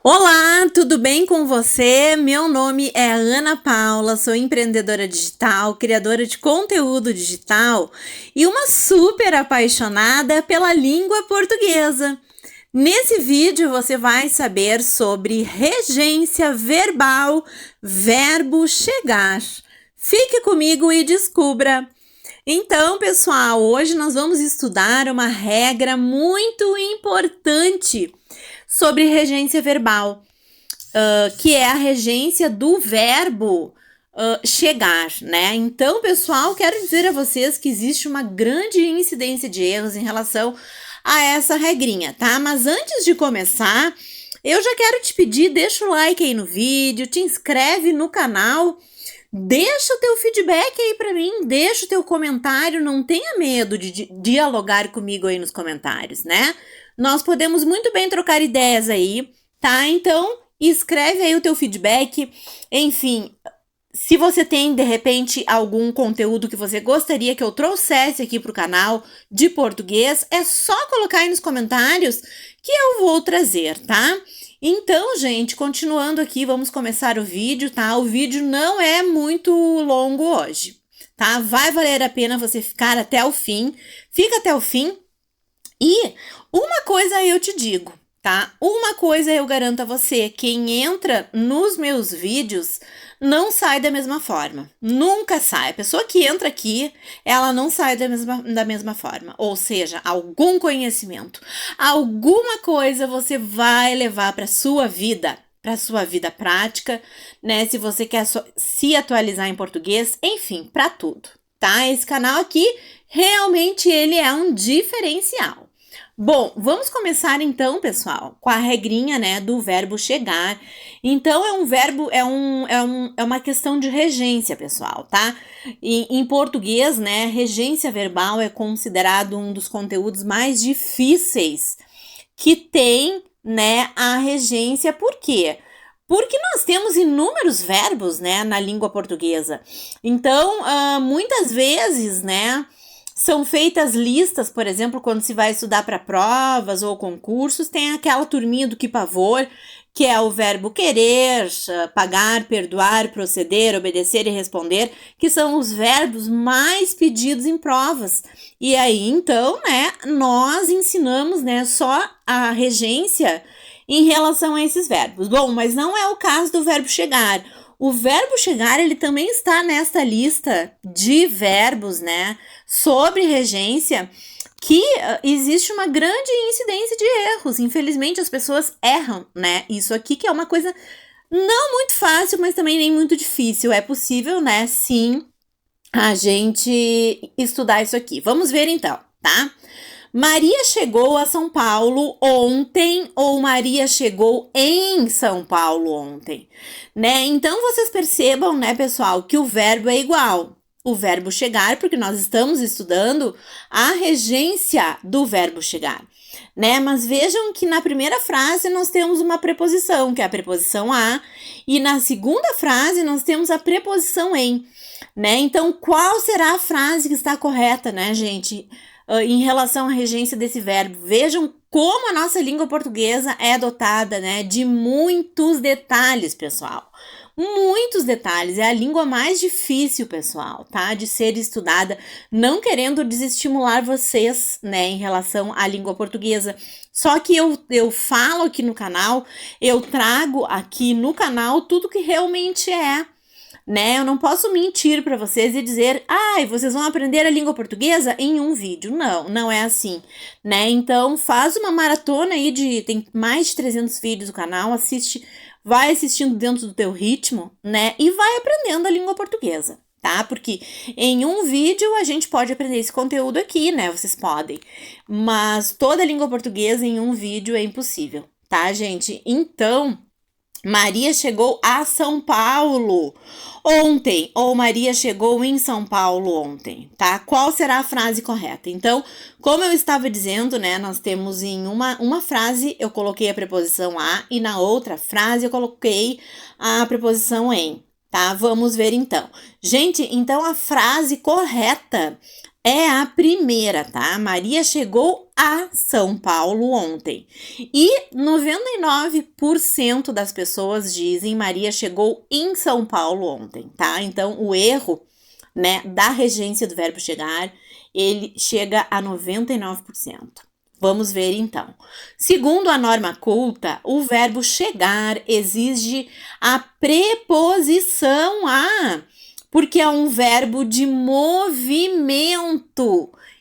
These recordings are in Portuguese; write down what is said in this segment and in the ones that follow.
Olá, tudo bem com você? Meu nome é Ana Paula, sou empreendedora digital, criadora de conteúdo digital e uma super apaixonada pela língua portuguesa. Nesse vídeo você vai saber sobre regência verbal, verbo chegar. Fique comigo e descubra. Então, pessoal, hoje nós vamos estudar uma regra muito importante sobre regência verbal, que é a regência do verbo chegar, né? Então, pessoal, quero dizer a vocês que existe uma grande incidência de erros em relação a essa regrinha, tá? Mas antes de começar, eu já quero te pedir, deixa o like aí no vídeo, te inscreve no canal, deixa o teu feedback aí pra mim, deixa o teu comentário, não tenha medo de dialogar comigo aí nos comentários, né? Nós podemos muito bem trocar ideias aí, tá? Então, escreve aí o teu feedback, enfim, se você tem, de repente, algum conteúdo que você gostaria que eu trouxesse aqui pro canal de português, é só colocar aí nos comentários que eu vou trazer, tá? Então, gente, continuando aqui, vamos começar o vídeo, tá? O vídeo não é muito longo hoje, tá? Vai valer a pena você ficar até o fim. Fica até o fim. E uma coisa eu te digo, tá? Uma coisa eu garanto a você, quem entra nos meus vídeos não sai da mesma forma. Nunca sai. A pessoa que entra aqui, ela não sai da mesma forma. Ou seja, algum conhecimento, alguma coisa você vai levar para sua vida prática, né? Se você quer se atualizar em português, enfim, para tudo, tá? Esse canal aqui, realmente ele é um diferencial. Bom, vamos começar então, pessoal, com a regrinha, né, do verbo chegar. Então, é um verbo, é uma questão de regência, pessoal, tá? Em português, né, regência verbal é considerado um dos conteúdos mais difíceis que tem, né, a regência. Por quê? Porque nós temos inúmeros verbos, né, na língua portuguesa. Então, muitas vezes, né, são feitas listas, por exemplo, quando se vai estudar para provas ou concursos, tem aquela turminha do que pavor, que é o verbo querer, pagar, perdoar, proceder, obedecer e responder, que são os verbos mais pedidos em provas. E aí, então, né, nós ensinamos, né, só a regência em relação a esses verbos. Bom, mas não é o caso do verbo chegar. O verbo chegar, ele também está nesta lista de verbos, né, sobre regência, que existe uma grande incidência de erros. Infelizmente, as pessoas erram, né? Isso aqui que é uma coisa não muito fácil, mas também nem muito difícil. É possível, né, sim, a gente estudar isso aqui. Vamos ver então, tá? Maria chegou a São Paulo ontem ou Maria chegou em São Paulo ontem, né? Então, vocês percebam, né, pessoal, que o verbo é igual. O verbo chegar, porque nós estamos estudando a regência do verbo chegar, né? Mas vejam que na primeira frase nós temos uma preposição, que é a preposição a, e na segunda frase nós temos a preposição em, né? Então, qual será a frase que está correta, né, gente? Em relação à regência desse verbo. Vejam como a nossa língua portuguesa é dotada, né, de muitos detalhes, pessoal. Muitos detalhes. É a língua mais difícil, pessoal, tá, de ser estudada. Não querendo desestimular vocês, né, em relação à língua portuguesa. Só que eu falo aqui no canal, eu trago aqui no canal tudo que realmente é, né? Eu não posso mentir para vocês e dizer, vocês vão aprender a língua portuguesa em um vídeo. Não, não é assim, né? Então, faz uma maratona aí tem mais de 300 vídeos no canal, vai assistindo dentro do teu ritmo, né? E vai aprendendo a língua portuguesa, tá? Porque em um vídeo a gente pode aprender esse conteúdo aqui, né? Vocês podem, mas toda a língua portuguesa em um vídeo é impossível, tá, gente? Então, Maria chegou a São Paulo ontem, ou Maria chegou em São Paulo ontem, tá? Qual será a frase correta? Então, como eu estava dizendo, né, nós temos em uma frase eu coloquei a preposição a e na outra frase eu coloquei a preposição em, tá? Vamos ver então. Gente, então a frase correta é a primeira, tá? Maria chegou a São Paulo ontem. E 99% das pessoas dizem Maria chegou em São Paulo ontem, tá? Então, o erro, né, da regência do verbo chegar, ele chega a 99%. Vamos ver então. Segundo a norma culta, o verbo chegar exige a preposição a, porque é um verbo de movimento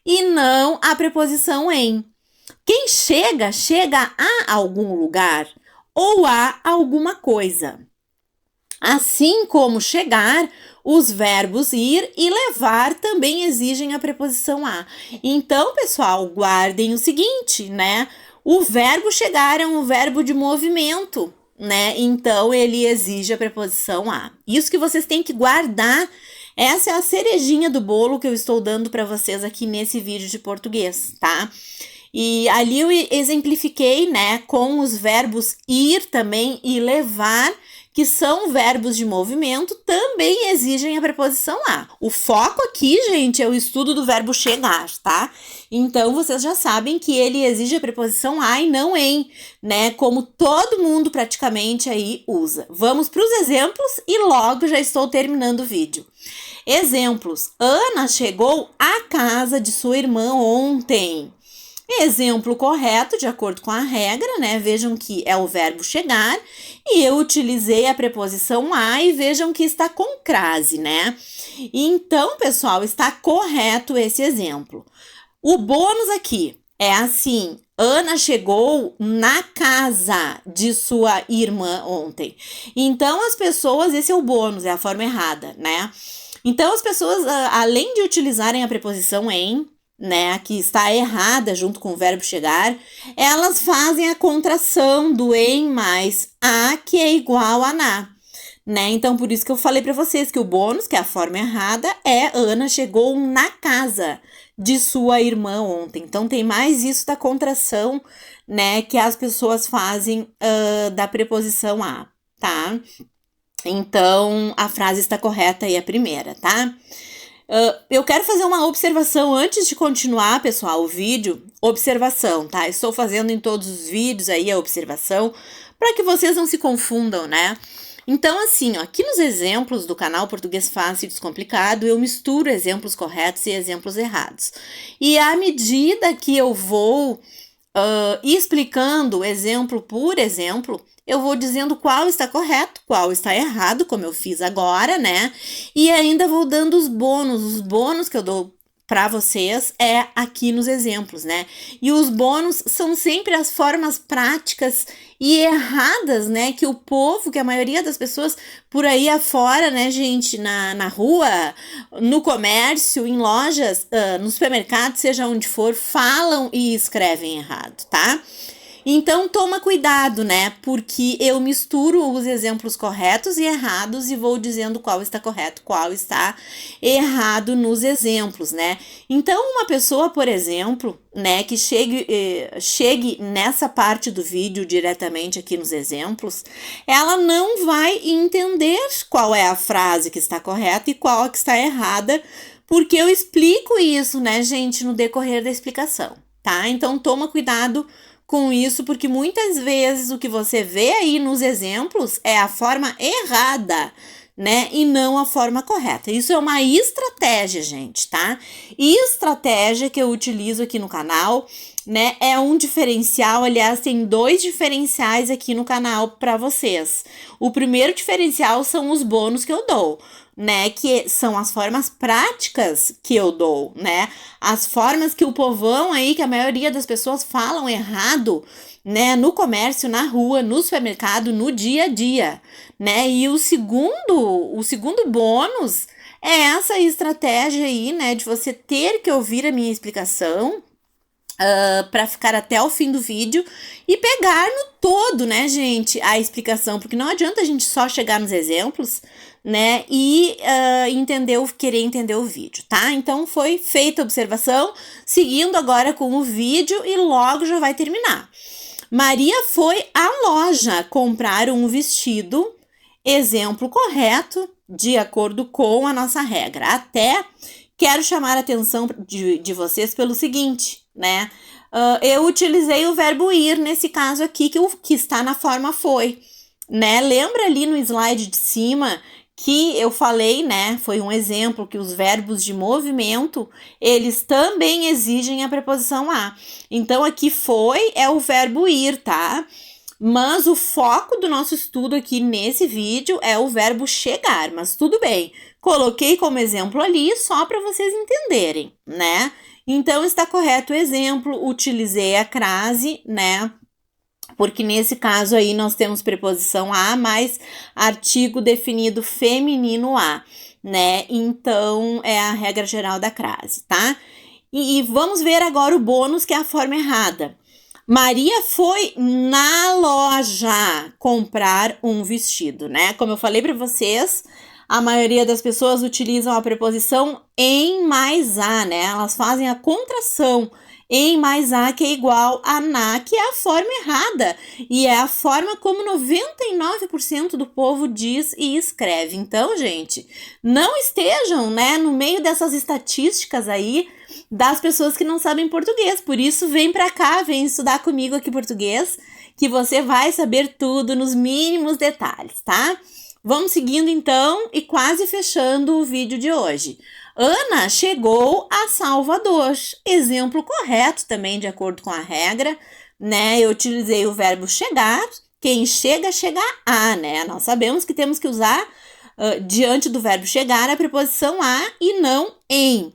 e não a preposição em. Quem chega, chega a algum lugar ou a alguma coisa. Assim como chegar, os verbos ir e levar também exigem a preposição a. Então, pessoal, guardem o seguinte, né? O verbo chegar é um verbo de movimento, né? Então, ele exige a preposição a. Isso que vocês têm que guardar. Essa é a cerejinha do bolo que eu estou dando para vocês aqui nesse vídeo de português, tá? E ali eu exemplifiquei, né, com os verbos ir também e levar, que são verbos de movimento, também exigem a preposição a. O foco aqui, gente, é o estudo do verbo chegar, tá? Então, vocês já sabem que ele exige a preposição a e não em, né? Como todo mundo praticamente aí usa. Vamos para os exemplos e logo já estou terminando o vídeo. Exemplos. Ana chegou à casa de sua irmã ontem. Exemplo correto, de acordo com a regra, né? Vejam que é o verbo chegar e eu utilizei a preposição a e vejam que está com crase, né? Então, pessoal, está correto esse exemplo. O bônus aqui é assim: Ana chegou na casa de sua irmã ontem. Então, as pessoas, esse é o bônus, é a forma errada, né? Então, as pessoas, além de utilizarem a preposição em, né, que está errada junto com o verbo chegar, elas fazem a contração do em mais a, que é igual a na, né? Então, por isso que eu falei para vocês que o bônus, que é a forma errada, é Ana chegou na casa de sua irmã ontem. Então, tem mais isso da contração, né, que as pessoas fazem da preposição a, tá? Então, a frase está correta aí, a primeira, tá? Eu quero fazer uma observação antes de continuar, pessoal, o vídeo. Observação, tá? Estou fazendo em todos os vídeos aí a observação para que vocês não se confundam, né? Então, assim, ó, aqui nos exemplos do canal Português Fácil e Descomplicado, eu misturo exemplos corretos e exemplos errados. E à medida que eu vou explicando exemplo por exemplo, eu vou dizendo qual está correto, qual está errado, como eu fiz agora, né? E ainda vou dando os bônus que eu dou para vocês é aqui nos exemplos, né? E os bônus são sempre as formas práticas e erradas, né? Que o povo, que a maioria das pessoas por aí afora, né, gente, na rua, no comércio, em lojas, no supermercado, seja onde for, falam e escrevem errado, tá? Então, toma cuidado, né? Porque eu misturo os exemplos corretos e errados e vou dizendo qual está correto, qual está errado nos exemplos, né? Então, uma pessoa, por exemplo, né, que chegue nessa parte do vídeo diretamente aqui nos exemplos, ela não vai entender qual é a frase que está correta e qual que está errada, porque eu explico isso, né, gente, no decorrer da explicação, tá? Então, toma cuidado com isso, porque muitas vezes o que você vê aí nos exemplos é a forma errada, né? E não a forma correta. Isso é uma estratégia, gente, tá? Estratégia que eu utilizo aqui no canal, né? É um diferencial, aliás, tem 2 diferenciais aqui no canal para vocês. O primeiro diferencial são os bônus que eu dou, né, que são as formas práticas que eu dou, né, as formas que o povão aí, que a maioria das pessoas falam errado, né, no comércio, na rua, no supermercado, no dia a dia, né, e o segundo bônus é essa estratégia aí, né, de você ter que ouvir a minha explicação, para ficar até o fim do vídeo e pegar no todo, né, gente, a explicação, porque não adianta a gente só chegar nos exemplos, né, e querer entender o vídeo, tá? Então, foi feita a observação, seguindo agora com o vídeo e logo já vai terminar. Maria foi à loja comprar um vestido, exemplo correto, de acordo com a nossa regra, até quero chamar a atenção de vocês pelo seguinte, né? Eu utilizei o verbo ir nesse caso aqui, que está na forma foi, né? Lembra ali no slide de cima que eu falei, né? Foi um exemplo que os verbos de movimento, eles também exigem a preposição a. Então, aqui foi é o verbo ir, tá? Mas o foco do nosso estudo aqui nesse vídeo é o verbo chegar, mas tudo bem. Coloquei como exemplo ali só para vocês entenderem, né? Então, está correto o exemplo, utilizei a crase, né? Porque nesse caso aí nós temos preposição a mais artigo definido feminino a, né? Então, é a regra geral da crase, tá? E vamos ver agora o bônus, que é a forma errada. Maria foi na loja comprar um vestido, né? Como eu falei para vocês, a maioria das pessoas utilizam a preposição em mais a, né? Elas fazem a contração em mais a, que é igual a na, que é a forma errada. E é a forma como 99% do povo diz e escreve. Então, gente, não estejam, né, no meio dessas estatísticas aí das pessoas que não sabem português. Por isso, vem pra cá, vem estudar comigo aqui português, que você vai saber tudo nos mínimos detalhes, tá? Vamos seguindo então e quase fechando o vídeo de hoje. Ana chegou a Salvador. Exemplo correto também, de acordo com a regra, né? Eu utilizei o verbo chegar. Quem chega, chega a, né? Nós sabemos que temos que usar diante do verbo chegar a preposição a e não em,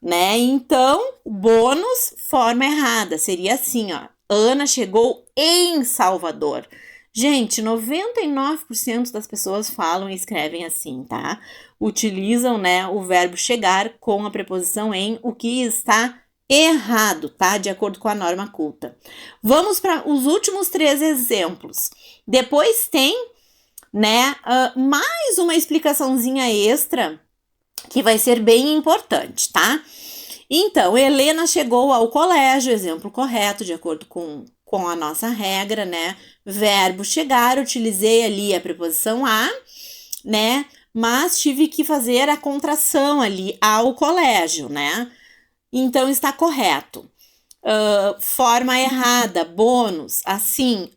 né? Então, bônus, forma errada. Seria assim, ó. Ana chegou em Salvador. Gente, 99% das pessoas falam e escrevem assim, tá? Utilizam, né, o verbo chegar com a preposição em, o que está errado, tá? De acordo com a norma culta. Vamos para os últimos 3 exemplos. Depois tem, né, mais uma explicaçãozinha extra que vai ser bem importante, tá? Então, Helena chegou ao colégio, exemplo correto, de acordo com a nossa regra, né? Verbo chegar, utilizei ali a preposição a, né? Mas tive que fazer a contração ali ao colégio, né? Então, está correto. Forma errada, bônus, assim,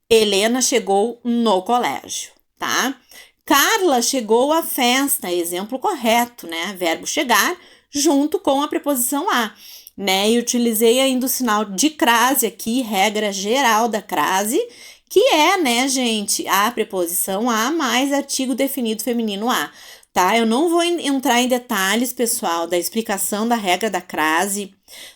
Helena chegou no colégio, tá? Carla chegou à festa, exemplo correto, né? Verbo chegar junto com a preposição a, né? E utilizei ainda o sinal de crase aqui, regra geral da crase, que é, né, gente, a preposição a mais artigo definido feminino a, tá? Eu não vou entrar em detalhes, pessoal, da explicação da regra da crase,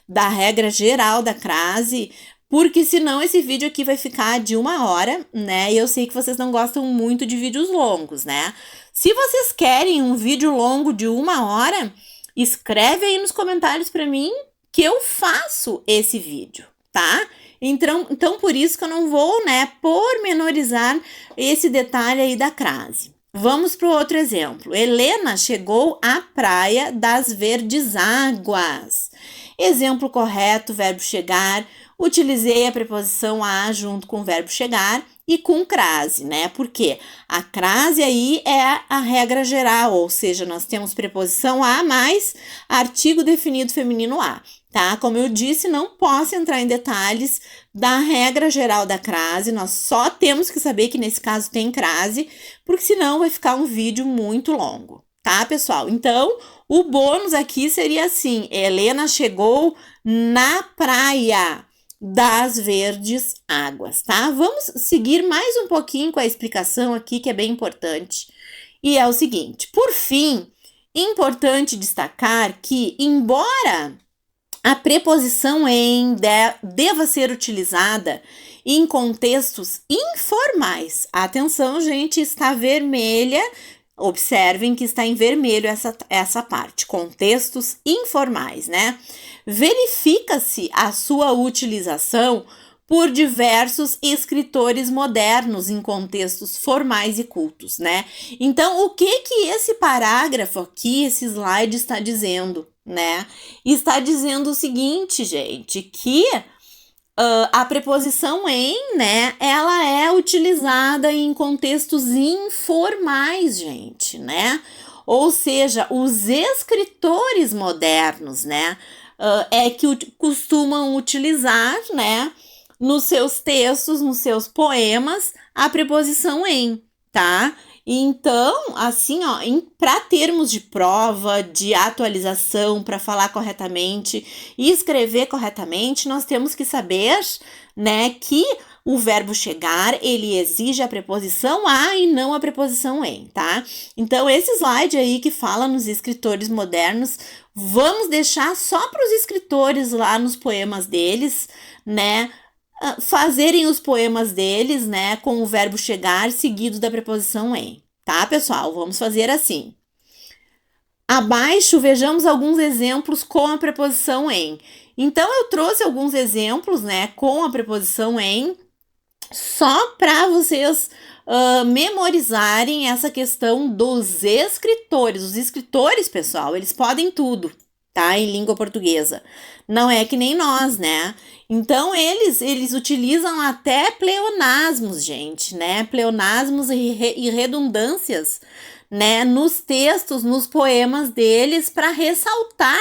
da regra geral da crase, porque senão esse vídeo aqui vai ficar de 1 hora, né? E eu sei que vocês não gostam muito de vídeos longos, né? Se vocês querem um vídeo longo de 1 hora, escreve aí nos comentários para mim que eu faço esse vídeo, tá? Então, por isso que eu não vou, né, pormenorizar esse detalhe aí da crase. Vamos para o outro exemplo. Helena chegou à praia das Verdes Águas. Exemplo correto, verbo chegar. Utilizei a preposição a junto com o verbo chegar e com crase, né? Porque a crase aí é a regra geral, ou seja, nós temos preposição a mais artigo definido feminino a, tá? Como eu disse, não posso entrar em detalhes da regra geral da crase, nós só temos que saber que nesse caso tem crase, porque senão vai ficar um vídeo muito longo, tá, pessoal? Então, o bônus aqui seria assim: Helena chegou na praia das Verdes Águas, tá? Vamos seguir mais um pouquinho com a explicação aqui, que é bem importante. E é o seguinte: por fim, importante destacar que, embora a preposição em deva ser utilizada em contextos informais, atenção, gente, está vermelha. Observem que está em vermelho essa parte, contextos informais, né? Verifica-se a sua utilização por diversos escritores modernos em contextos formais e cultos, né? Então, o que esse parágrafo aqui, esse slide está dizendo, né? Está dizendo o seguinte, gente, que a preposição em, né, ela é utilizada em contextos informais, gente, né? ou seja, os escritores modernos, né, é que costumam utilizar, né, nos seus textos, nos seus poemas, a preposição em, tá? Então, assim, ó, para termos de prova, de atualização, para falar corretamente e escrever corretamente, nós temos que saber, né, que o verbo chegar, ele exige a preposição a e não a preposição em, tá? Então, esse slide aí que fala nos escritores modernos, vamos deixar só para os escritores lá nos poemas deles, né, fazerem os poemas deles, né, com o verbo chegar seguido da preposição em, tá, pessoal? Vamos fazer assim. Abaixo, vejamos alguns exemplos com a preposição em. Então, eu trouxe alguns exemplos, né, com a preposição em, só para vocês memorizarem essa questão dos escritores. Os escritores, pessoal, eles podem tudo, tá? Em língua portuguesa. Não é que nem nós, né? Então, eles utilizam até pleonasmos, gente, né? Pleonasmos e redundâncias, né? Nos textos, nos poemas deles, para ressaltar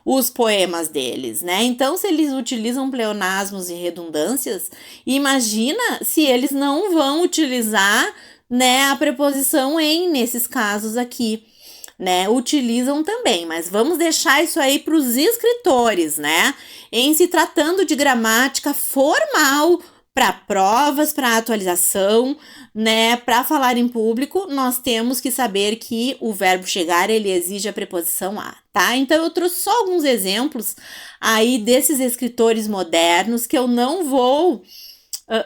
os poemas deles, né? Então, se eles utilizam pleonasmos e redundâncias, imagina se eles não vão utilizar, né, a preposição em nesses casos aqui, né? Utilizam também, mas vamos deixar isso aí para os escritores, né? Em se tratando de gramática formal, para provas, para atualização, né, para falar em público, nós temos que saber que o verbo chegar, ele exige a preposição a, tá? Então, eu trouxe só alguns exemplos aí desses escritores modernos que eu não vou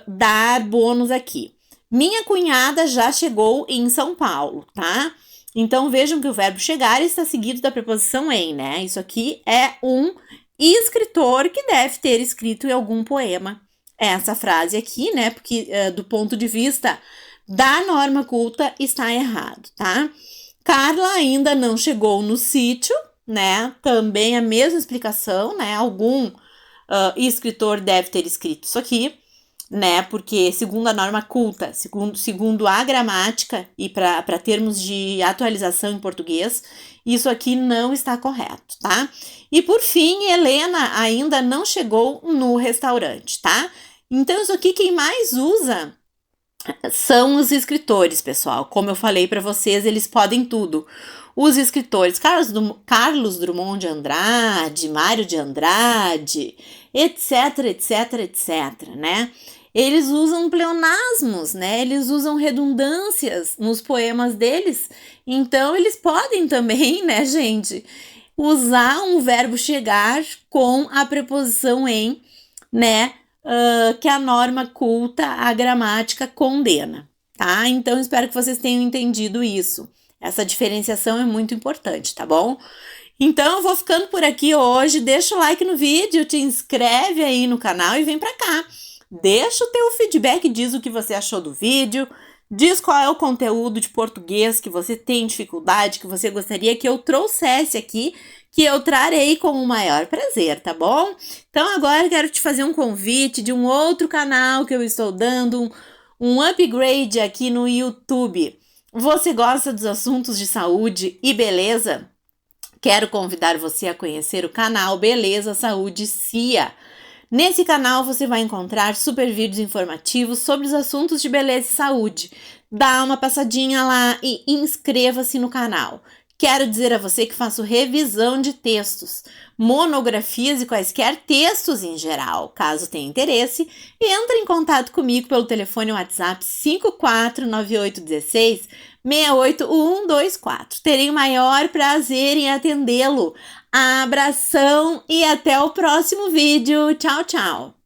dar bônus aqui. Minha cunhada já chegou em São Paulo, tá? Então, vejam que o verbo chegar está seguido da preposição em, né? Isso aqui é um escritor que deve ter escrito em algum poema essa frase aqui, né? Porque do ponto de vista da norma culta está errado, tá? Carla ainda não chegou no sítio, né? Também a mesma explicação, né? Algum escritor deve ter escrito isso aqui, né? Porque segundo a norma culta, segundo a gramática e para termos de atualização em português, isso aqui não está correto, tá? E por fim, Helena ainda não chegou no restaurante, tá? Então, isso aqui quem mais usa são os escritores, pessoal. Como eu falei para vocês, eles podem tudo. Os escritores Carlos Drummond de Andrade, Mário de Andrade, etc, etc, etc, né? Eles usam pleonasmos, né? Eles usam redundâncias nos poemas deles. Então, eles podem também, né, gente, usar um verbo chegar com a preposição em, né? Que a norma culta, a gramática condena, tá? Então, espero que vocês tenham entendido isso. Essa diferenciação é muito importante, tá bom? Então, eu vou ficando por aqui hoje. Deixa o like no vídeo, te inscreve aí no canal e vem pra cá. Deixa o teu feedback, diz o que você achou do vídeo, diz qual é o conteúdo de português que você tem dificuldade, que você gostaria que eu trouxesse aqui, que eu trarei com o maior prazer, tá bom? Então, agora eu quero te fazer um convite de um outro canal que eu estou dando, um upgrade aqui no YouTube. Você gosta dos assuntos de saúde e beleza? Quero convidar você a conhecer o canal Beleza Saúde CIA. Nesse canal você vai encontrar super vídeos informativos sobre os assuntos de beleza e saúde. Dá uma passadinha lá e inscreva-se no canal. Quero dizer a você que faço revisão de textos, monografias e quaisquer textos em geral. Caso tenha interesse, entre em contato comigo pelo telefone WhatsApp 549816-681124. Terei o maior prazer em atendê-lo. Abração e até o próximo vídeo. Tchau, tchau!